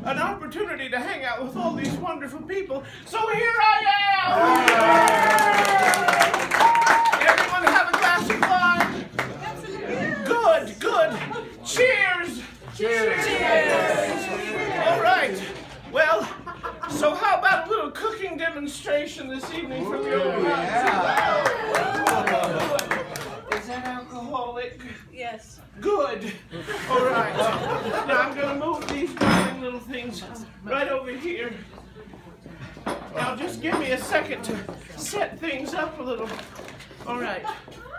an opportunity to hang out with all these wonderful people. So here I am! Everyone have a glass of wine? Good, good. Cheers! Cheers! Cheers! All right. Well, so how about a little cooking demonstration this evening from the old house? Is that alcoholic? Yes. Good. All right. Now I'm going to move these darling little things right over here. Now just give me a second to set things up a little. All right.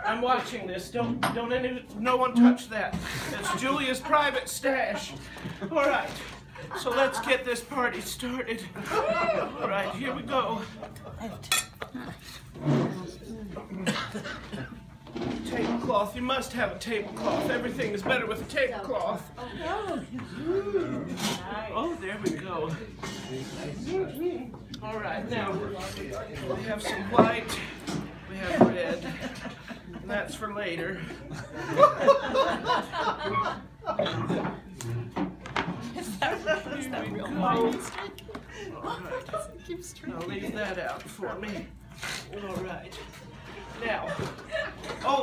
I'm watching this. No one touch that. It's Julia's private stash. All right. So let's get this party started. All right, here we go. Tablecloth. You must have a tablecloth. Everything is better with a tablecloth. Oh, there we go. All right, now we have some white. We have red. And that's for later. Is that real wine? Now leave that out for me. All right. Now,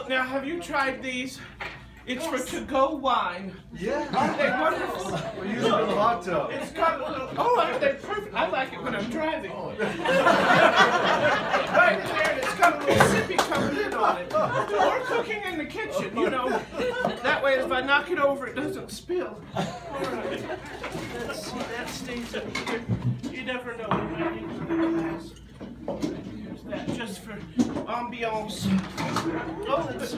now have you tried these? It's for to-go wine. Yeah. Aren't they wonderful? We're using it in the hot tub. It's got a little, aren't they perfect? I like it when I'm driving. Right there, it's got a little sippy cup lid on it. Or cooking in the kitchen, you know. That way, if I knock it over, it doesn't spill. All right. Let's see, that stays up here. You never know when I need the glass. Here's that, just for ambiance. Oh, that's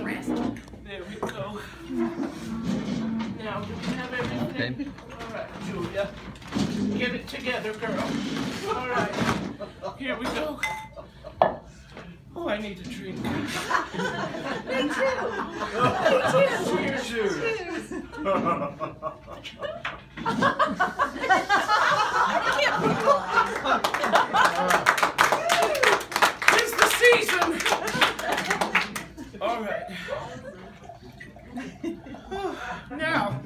there we go. Now, do we have everything? Okay. All right, Julia. Get it together, girl. All right. Here we go. Oh, I need a drink. Me too. Me too. Cheers. Cheers. It's the season. All right. Now,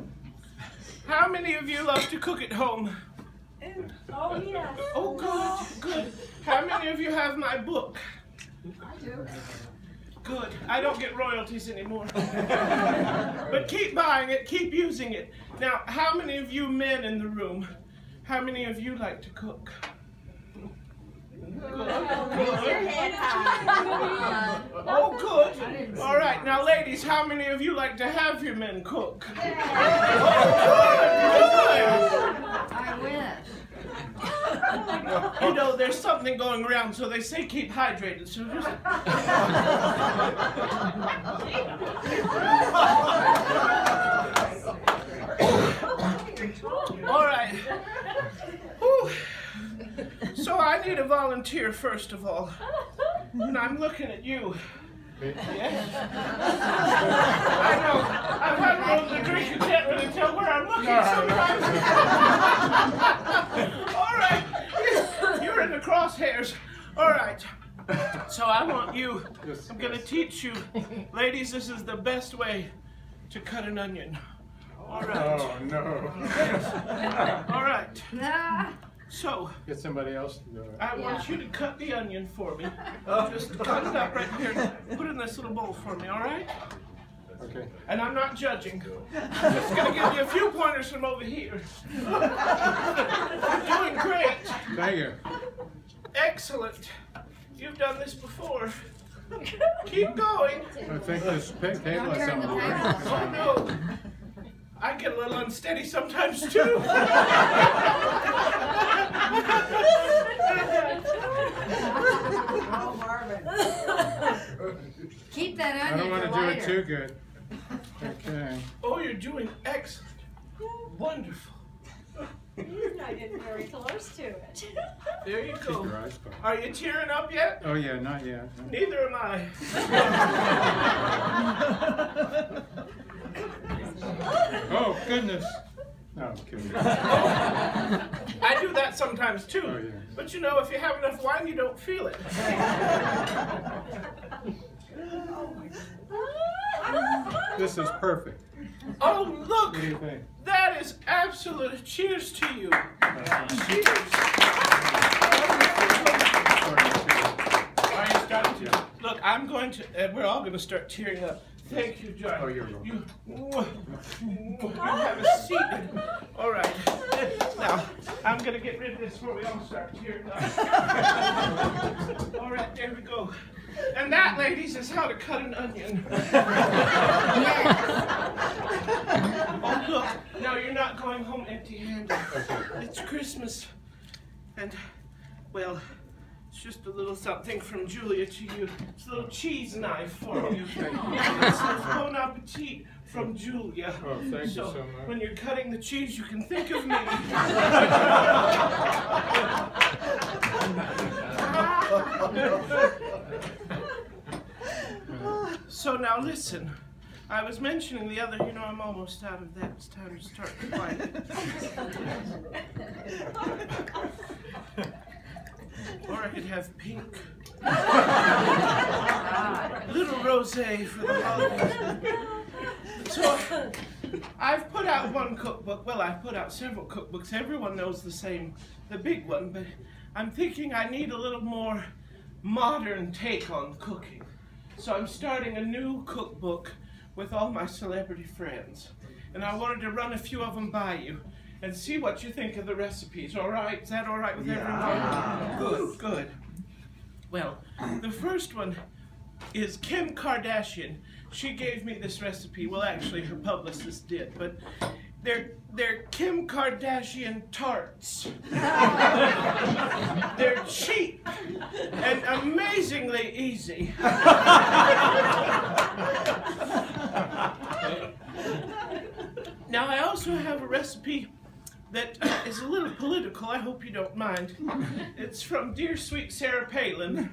how many of you love to cook at home? Oh, yeah. Oh, good, good. How many of you have my book? I do. Good. I don't get royalties anymore. But keep buying it, keep using it. Now, how many of you men in the room, how many of you like to cook? Good. Oh, good. All right. Now, ladies, how many of you like to have your men cook? Oh, good. I wish. You know, there's something going around, so they say keep hydrated. So just... All right. Whew. So I need a volunteer first of all, and I'm looking at you. Yes. I know. I've had one of the drink. You can't really tell where I'm looking sometimes. All right. You're in the crosshairs. All right. So I want you. I'm going to teach you. Ladies, this is the best way to cut an onion. All right. Oh, no. All right. So, Get somebody else to do it. I want you to cut the onion for me. Just cut it up right here and put it in this little bowl for me, all right? Okay. And I'm not judging. I'm just going to give you a few pointers from over here. You're doing great. Thank you. Excellent. You've done this before. Keep going. I think this table has something to do with it. Oh, no. I get a little unsteady sometimes, too. Keep that onion. I don't want to do it too good. Okay. Oh, you're doing excellent. Wonderful. I didn't very close to it. There you Keep go. your eyes closed. Are you tearing up yet? Oh, yeah, not yet. No. Neither am I. Oh, goodness. No, I'm kidding. I do that sometimes too. Oh, yeah. But you know, if you have enough wine, you don't feel it. This is perfect. Oh, look! What do you think? That is absolute. Cheers to you. Cheers. Are you starting to? Look, I'm going to. We're all going to start tearing up. Thank you, John. Oh, you're welcome. You have a seat. All right. Now, I'm going to get rid of this before we all start tearing up. All right, there we go. And that, ladies, is how to cut an onion. Oh, look. Now, you're not going home empty-handed. It's Christmas. And, well, it's just a little something from Julia to you. It's a little cheese knife for you. It's a bon appetit from Julia. Oh, thank you so much. When you're cutting the cheese, you can think of me. So now listen. I was mentioning the other, I'm almost out of that. It's time to start quiet. Or I could have pink. Little rosé for the holidays. So, I've put out one cookbook. Well, I've put out several cookbooks. Everyone knows the big one, but I'm thinking I need a little more modern take on cooking. So I'm starting a new cookbook with all my celebrity friends. And I wanted to run a few of them by you and see what you think of the recipes. All right? Is that all right with everyone? Good, good. Well, the first one is Kim Kardashian. She gave me this recipe. Well, actually, her publicist did, but they're Kim Kardashian tarts. They're cheap and amazingly easy. Now, I also have a recipe that is a little political. I hope you don't mind. It's from dear sweet Sarah Palin.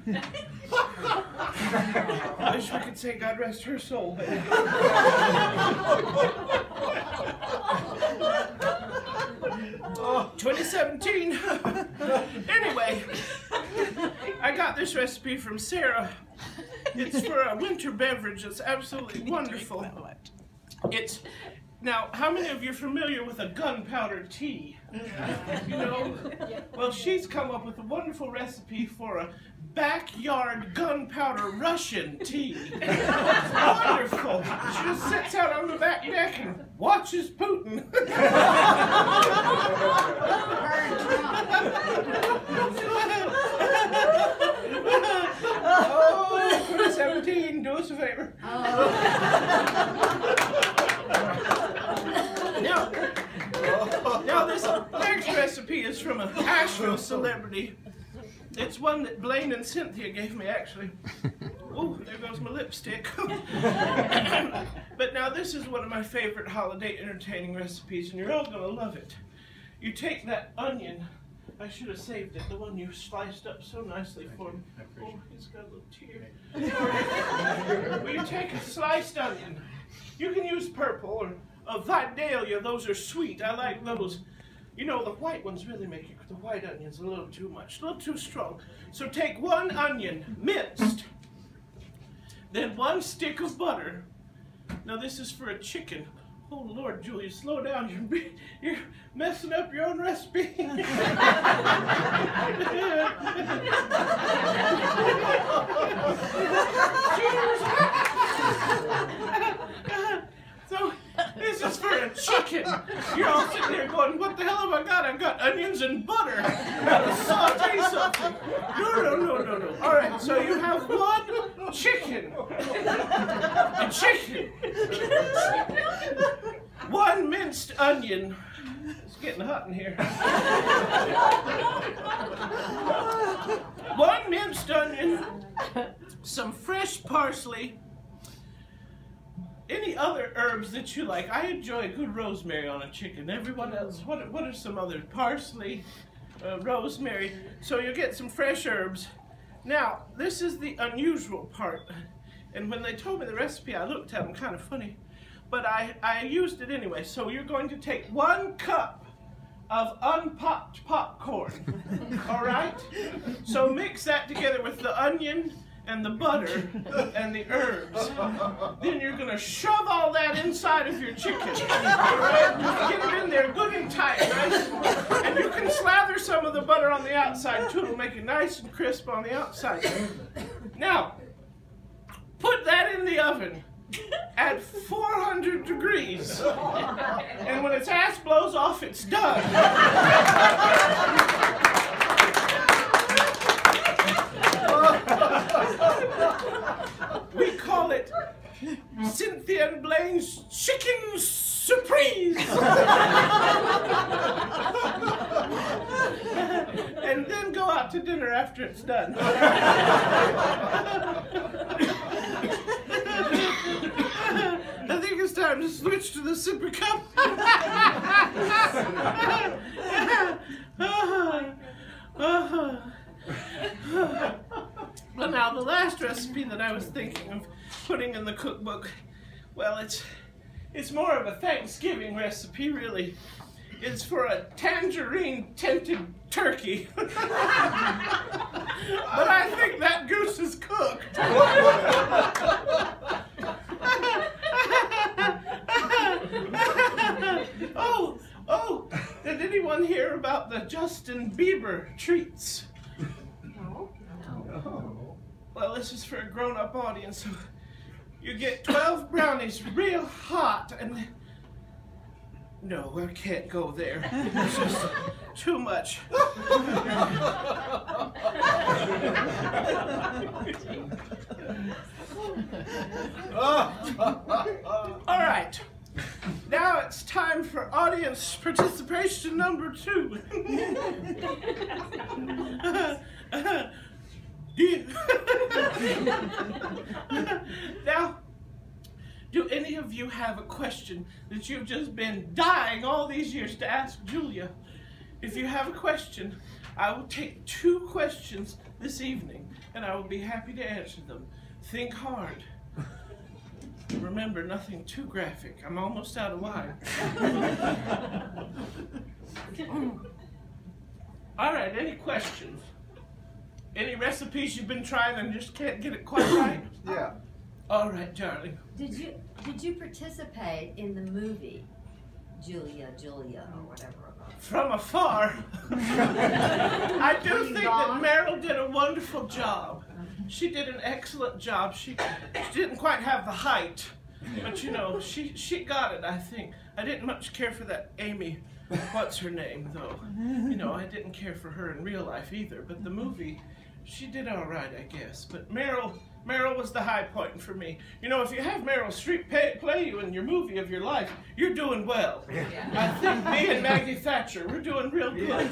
I wish we could say God rest her soul. 2017. Anyway, I got this recipe from Sarah. It's for a winter beverage that's absolutely wonderful. Now, how many of you are familiar with a gunpowder tea? Well, she's come up with a wonderful recipe for a backyard gunpowder Russian tea. It's wonderful. She just sits out on the back deck and watches Putin. Oh, 2017, do us a favor. Now this next recipe is from an Asheville celebrity. It's one that Blaine and Cynthia gave me, actually. Oh, there goes my lipstick. But now this is one of my favorite holiday entertaining recipes, and you're all going to love it. You take that onion. I should have saved it, the one you sliced up so nicely for me. Oh, it's got a little tear. Well, you take a sliced onion. You can use purple or a Vidalia, those are sweet. I like those. The white ones really make it. The white onion's a little too much, a little too strong. So take one onion, minced, then 1 stick of butter. Now this is for a chicken. Oh Lord, Julia, slow down. You're messing up your own recipe. So this is for a chicken. You're all sitting there going, what the hell have I got? I've got onions and butter. I've got to saute something. No. All right, so you have 1 chicken. A chicken. 1 minced onion. It's getting hot in here. 1 minced onion. Some fresh parsley. Any other herbs that you like? I enjoy a good rosemary on a chicken. Everyone else, what are some other? Parsley, rosemary. So you get some fresh herbs. Now, this is the unusual part. And when they told me the recipe, I looked at them kind of funny. But I used it anyway. So you're going to take 1 cup of unpopped popcorn. All right? So mix that together with the onion and the butter and the herbs. Then you're gonna shove all that inside of your chicken. All right? Just get it in there good and tight, nice. And you can slather some of the butter on the outside too. It'll make it nice and crisp on the outside. Now, put that in the oven at 400 degrees. And when its ass blows off, it's done. We call it Cynthia and Blaine's Chicken Surprise. And then go out to dinner after it's done. I think it's time to switch to the sippy cup. Well, now the last recipe that I was thinking of putting in the cookbook, well, it's more of a Thanksgiving recipe, really. It's for a tangerine-tinted turkey. But I think that goose is cooked. Oh, did anyone hear about the Justin Bieber treats? No. Well, this is for a grown-up audience. So you get 12 brownies real hot and... No, I can't go there. It's just too much. All right. Now it's time for audience participation number 2. Now, do any of you have a question that you've just been dying all these years to ask Julia? If you have a question, I will take 2 questions this evening, and I will be happy to answer them. Think hard. Remember, nothing too graphic. I'm almost out of wine. All right, any questions? Any recipes you've been trying and just can't get it quite right? Yeah. All right, darling. Did you participate in the movie Julia, or whatever? From afar. I do think that Meryl did a wonderful job. She did an excellent job. She didn't quite have the height, but you know, she got it, I think. I didn't much care for that Amy, what's her name, though. You know, I didn't care for her in real life either, but the movie, she did all right, I guess. But Meryl was the high point for me. You know, if you have Meryl Streep play you in your movie of your life, you're doing well. Yeah. I think me and Maggie Thatcher, we're doing real good.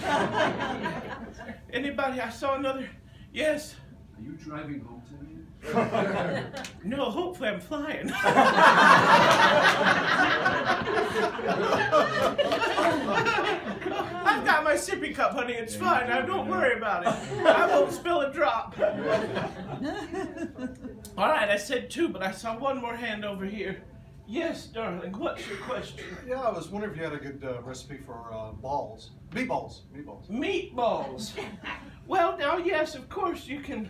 Anybody, I saw another, yes? Are you driving home tonight? No, hopefully I'm flying. I've got my sippy cup, honey. It's fine. Now don't worry about it. I won't spill a drop. All right, I said 2, but I saw one more hand over here. Yes, darling. What's your question? Yeah, I was wondering if you had a good recipe for meatballs. Meatballs. Well, now, yes, of course, you can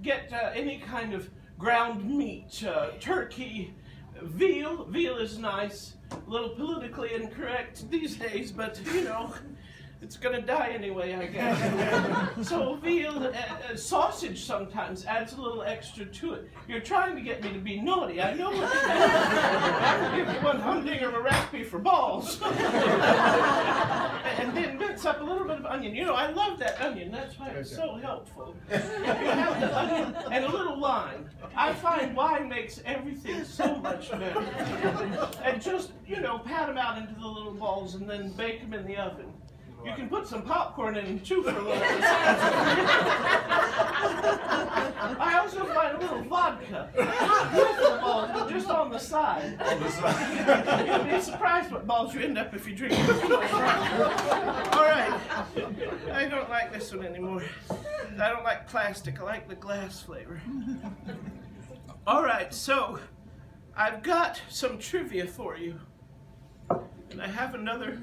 get any kind of ground meat, turkey, veal. Veal is nice, a little politically incorrect these days, but you know, it's gonna die anyway, I guess. So veal, sausage sometimes adds a little extra to it. You're trying to get me to be naughty, I know what you mean. I'll give you one humdinger of a recipe for balls. And then mince up a little bit of onion. You know, I love that onion, that's why it's so helpful. You have the onion and a little lime. I find wine makes everything so much better. And just, you know, pat them out into the little balls and then bake them in the oven. You can put some popcorn in them too for a little bit. I also find a little vodka. Not with the balls, but just on the side. You'll be surprised what balls you end up if you drink it. All right. I don't like this one anymore. I don't like plastic. I like the glass flavor. All right, so I've got some trivia for you. And I have another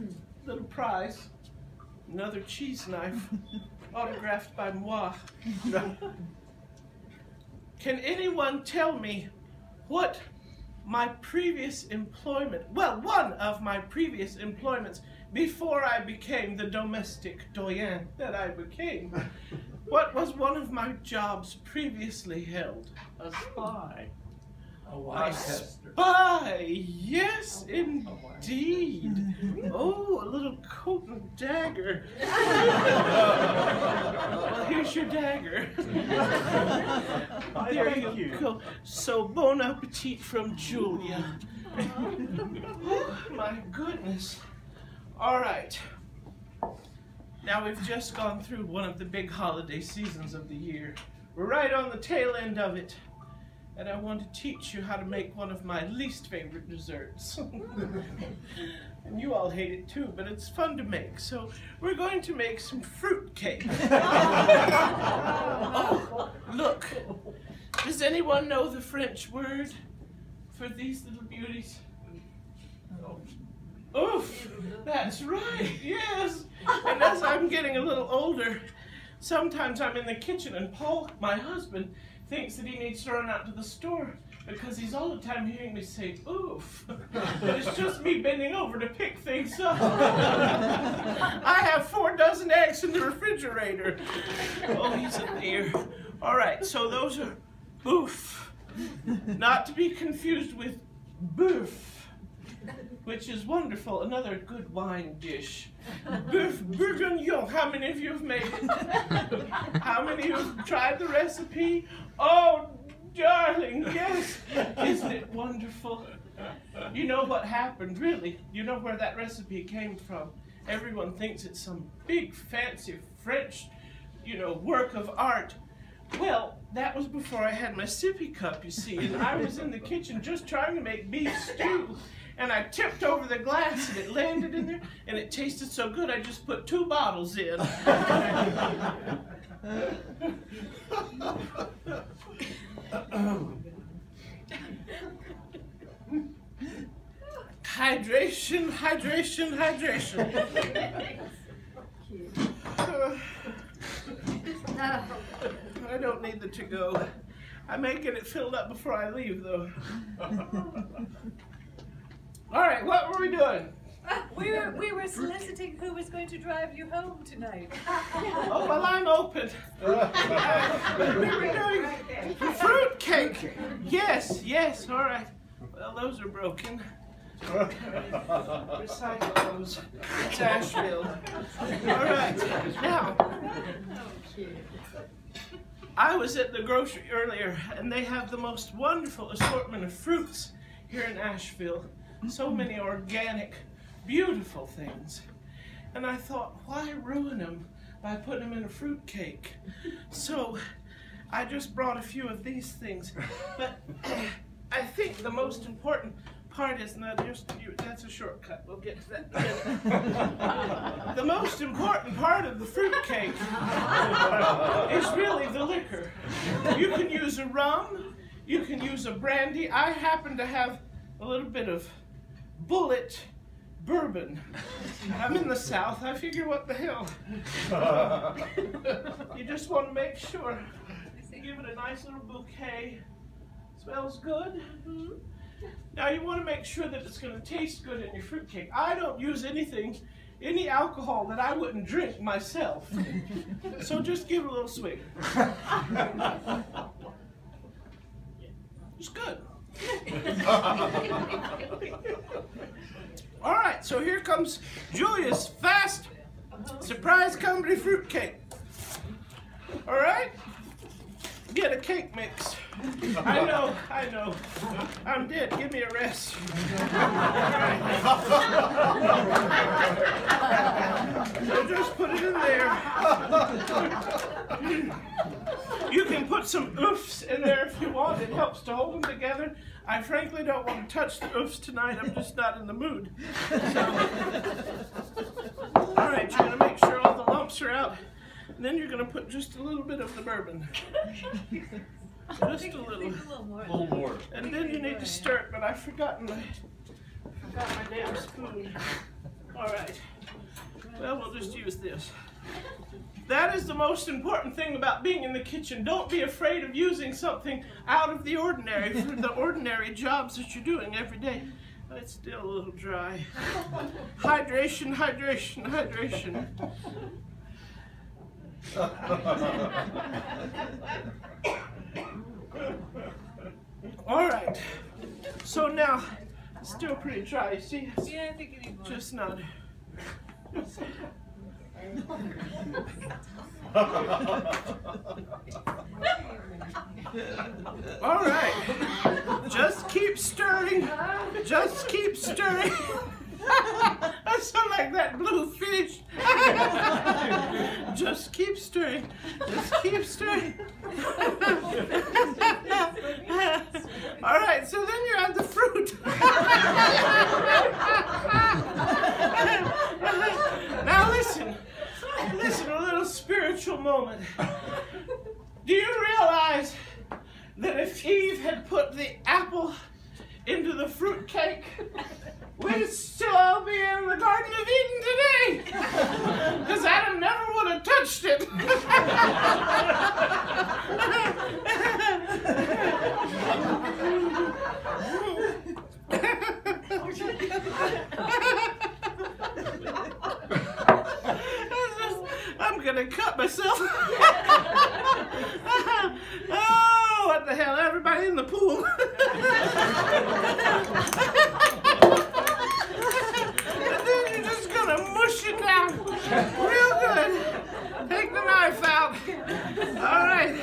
little prize. Another cheese knife, autographed by moi. can anyone tell me what my previous employment, well, one of my previous employments before I became the domestic doyen that I became, what was one of my jobs previously held? A spy. A wine tester. Spy, yes, indeed. Oh, a little coat and dagger. Well, here's your dagger. There you go. So, bon appetit from Julia. Oh, my goodness. All right. Now, we've just gone through one of the big holiday seasons of the year. We're right on the tail end of it. And I want to teach you how to make one of my least favorite desserts. And you all hate it too, but it's fun to make. So we're going to make some fruit cake. Oh, look. Does anyone know the French word for these little beauties? Oof, that's right, yes. And as I'm getting a little older, sometimes I'm in the kitchen and Paul, my husband, thinks that he needs to run out to the store because he's all the time hearing me say, oof. But it's just me bending over to pick things up. I have 4 dozen eggs in the refrigerator. Oh, he's in there. All right, so those are oof. Not to be confused with boeuf, which is wonderful, another good wine dish. Boeuf bourguignon, how many of you have made it? How many of you have tried the recipe? Oh, darling, yes. Isn't it wonderful? You know what happened, really. You know where that recipe came from. Everyone thinks it's some big, fancy French, work of art. Well, that was before I had my sippy cup, you see, and I was in the kitchen just trying to make beef stew. And I tipped over the glass and it landed in there and it tasted so good I just put 2 bottles in. Hydration, hydration, hydration. I don't need the to-go. I may get it filled up before I leave, though. All right, what were we doing? We were soliciting who was going to drive you home tonight. Oh, well, I'm open. We were doing fruit cake. Yes, yes, all right. Well, those are broken. Recycle those. It's Asheville. All right, now, I was at the grocery earlier, and they have the most wonderful assortment of fruits here in Asheville. So many organic, beautiful things. And I thought, why ruin them by putting them in a fruit cake? So I just brought a few of these things. But I think the most important part is, now that's a shortcut, we'll get to that in a minute. The most important part of the fruit cake is really the liquor. You can use a rum, you can use a brandy. I happen to have a little bit of Bullet bourbon. I'm in the South, I figure what the hell. You just want to make sure. Give it a nice little bouquet. Smells good. Now you want to make sure that it's going to taste good in your fruitcake. I don't use any alcohol that I wouldn't drink myself. So just give it a little swig. It's good. All right, so here comes Julia's fast surprise company fruitcake. All right, get a cake mix. I know. I'm dead. Give me a rest. So just put it in there. You can put some oofs in there if you want. It helps to hold them together. I frankly don't want to touch the oofs tonight. I'm just not in the mood. So, all right, you're going to make sure all the lumps are out. And then you're going to put just a little bit of the bourbon. Just a little. A little more. And then you need to stir it, but I forgot my damn spoon. All right. Well, we'll just use this. that is the most important thing about being in the kitchen. Don't be afraid of using something out of the ordinary for the ordinary jobs that you're doing every day. But it's still a little dry. Hydration, hydration, hydration. All right. So now, it's still pretty dry, you see? Yeah, I think you need more. Just not. All right. Just keep stirring. Just keep stirring. I sound like that blue fish. Just keep stirring. Just keep stirring. All right, so then you add the fruit. Now listen, a little spiritual moment. Do you realize that if Eve had put the apple into the fruit cake, we'd still all be in the Garden of Eden today? Because Adam never would have touched it. I'm gonna cut myself. Oh, what the hell? Everybody in the pool. And then you're just gonna mush it down real good. Take the knife out. All right.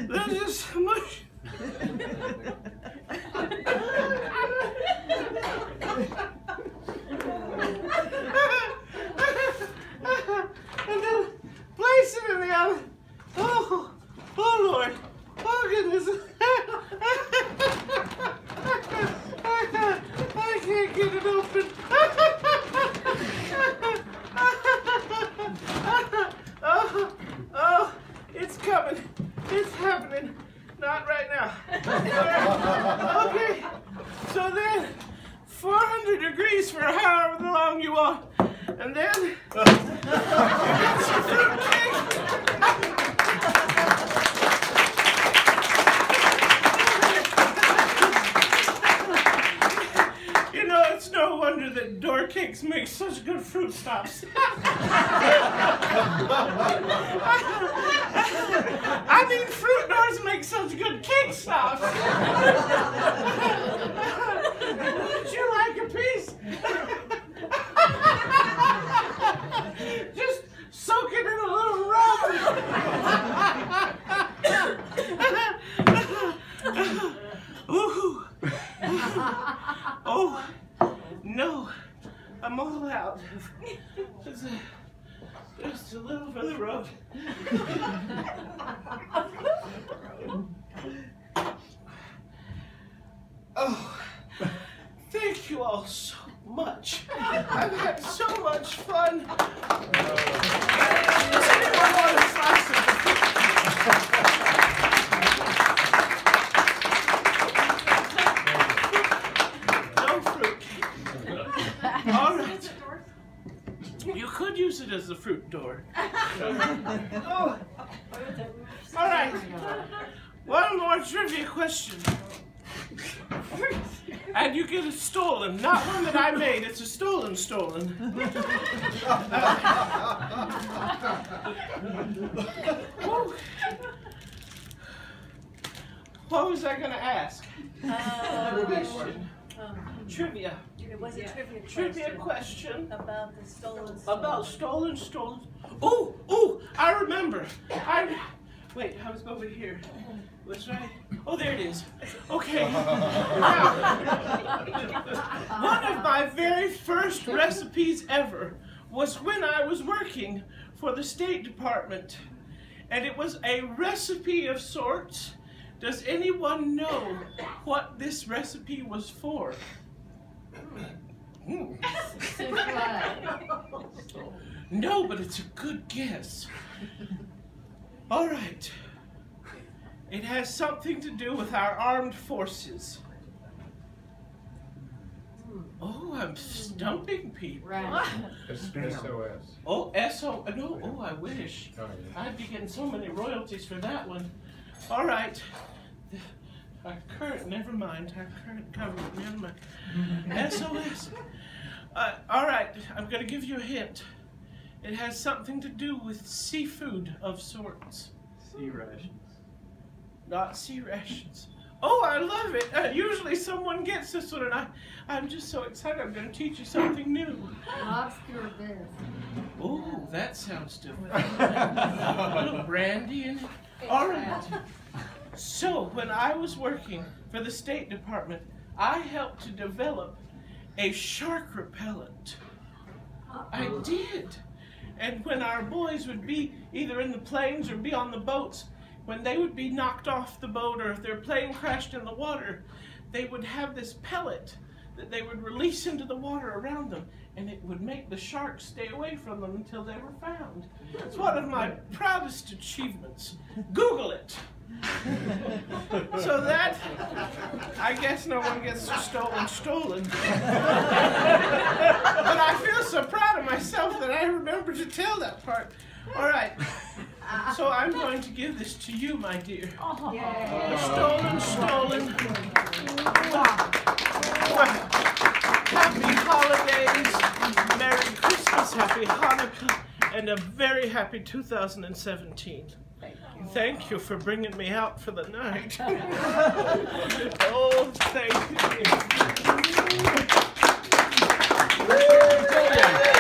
Then just mush. And then place it in the oven. Oh, oh Lord. Oh goodness. I can't get it open. Oh, it's coming. It's happening. Not right now. Okay. So then 400 degrees for however long you want. And then you get some fruit cake. You know, it's no wonder that door cakes make such good fruit stops. I mean, fruit doors make such good cake stops. Would you like a piece? Just soak it in a little rum. Ooh. Oh, no. I'm all out. Just a little further road. Oh, thank you all so much. I've had so much fun. Does anyone want a slice of no fruit cake? All right. You could use it as the fruit door. Oh. All right. One more trivia question. And you get it stolen, not one that I made. It's a stolen. What was I going to ask? Trivia. It was a Trivia question. about the stolen. About stolen. Oh, I remember. Wait, I was over here. Was right? Oh, there it is. Okay. Now, one of my very first recipes ever was when I was working for the State Department. And it was a recipe of sorts. Does anyone know what this recipe was for? No, but it's a good guess. All right. It has something to do with our armed forces. Oh, I'm stumping people. Right. SOS. Oh, S-O, no, oh, I wish. Oh, yeah. I'd be getting so many royalties for that one. All right. Our current, never mind, our current government, never mind. SOS. All right, I'm going to give you a hint. It has something to do with seafood of sorts. Sea rations. Not sea rations. Oh, I love it. Usually someone gets this one, and I'm just so excited. I'm going to teach you something new. Lobster this. Oh, that sounds different. A little brandy in it. All right. So, when I was working for the State Department, I helped to develop a shark repellent. I did. And when our boys would be either in the planes or be on the boats, when they would be knocked off the boat or if their plane crashed in the water, they would have this pellet that they would release into the water around them, and it would make the sharks stay away from them until they were found. It's one of my proudest achievements. Google it. So that, I guess no one gets stolen. But I feel so proud of myself that I remembered to tell that part. All right. So I'm going to give this to you, my dear. Stolen. Happy holidays, Merry Christmas, Happy Hanukkah, and a very happy 2017. Thank you for bringing me out for the night. Oh, thank you.